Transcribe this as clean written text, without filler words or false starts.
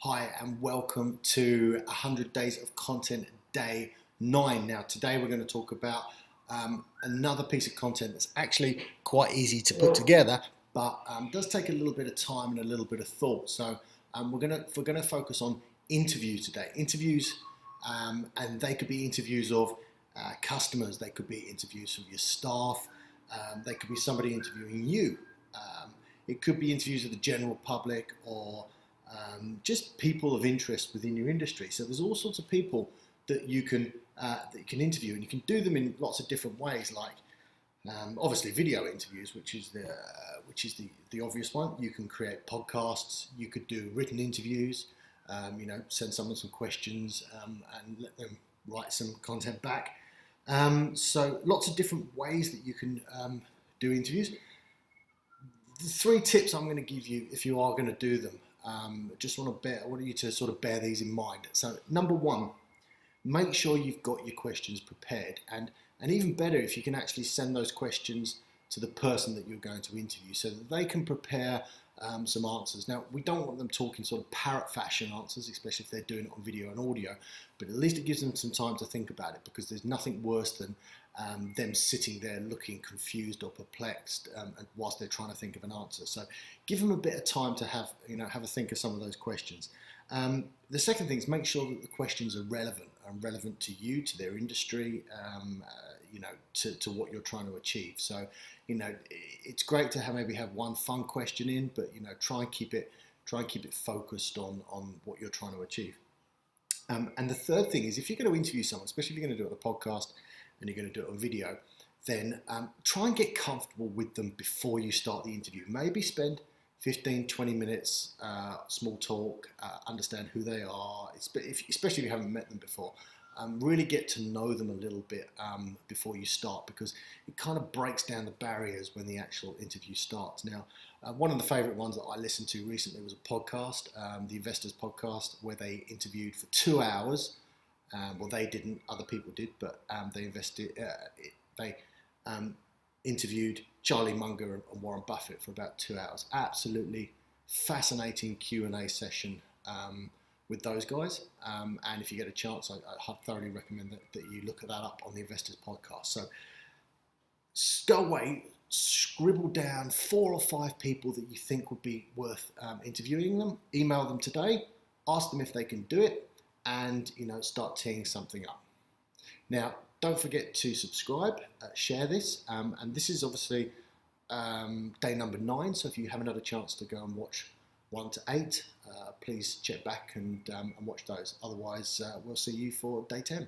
Hi and welcome to 100 Days of Content Day 9. Now today we're going to talk about another piece of content that's actually quite easy to put together, but does take a little bit of time and a little bit of thought. So we're going to focus on interviews today. Interviews, and they could be interviews of customers, they could be interviews of your staff, they could be somebody interviewing you. It could be interviews of the general public or just people of interest within your industry. So there's all sorts of people that you can interview, and you can do them in lots of different ways. Like obviously video interviews, which is the obvious one. You can create podcasts. You could do written interviews. Send someone some questions and let them write some content back. So lots of different ways that you can do interviews. The 3 tips I'm going to give you if you are going to do them. I want you to sort of bear these in mind. So number 1, make sure you've got your questions prepared, and even better if you can actually send those questions to the person that you're going to interview so that they can prepare some answers. Now, we don't want them talking sort of parrot fashion answers, especially if they're doing it on video and audio, but at least it gives them some time to think about it, because there's nothing worse than them sitting there looking confused or perplexed whilst they're trying to think of an answer. So give them a bit of time to have a think of some of those questions. The second thing is make sure that the questions are relevant to you, to their industry, to what you're trying to achieve. So, it's great to maybe have one fun question in, but try and keep it focused on what you're trying to achieve. And the third thing is, if you're going to interview someone, especially if you're going to do it on a podcast and you're going to do it on video, then try and get comfortable with them before you start the interview. Maybe spend 15-20 minutes, small talk, understand who they are, especially if you haven't met them before. Really get to know them a little bit before you start, because it kind of breaks down the barriers when the actual interview starts. Now, one of the favourite ones that I listened to recently was a podcast, the Investors Podcast, where they interviewed for 2 hours. Well, they didn't, other people did, but they interviewed Charlie Munger and Warren Buffett for about 2 hours. Absolutely fascinating Q&A session with those guys. And if you get a chance, I thoroughly recommend that you look at that up on the Investors Podcast. So go away, scribble down 4 or 5 people that you think would be worth interviewing them, email them today, ask them if they can do it, and start teeing something up. Now, don't forget to subscribe, share this, and this is obviously day number 9, so if you haven't had a chance to go and watch 1 to 8, please check back and watch those. Otherwise, we'll see you for day 10.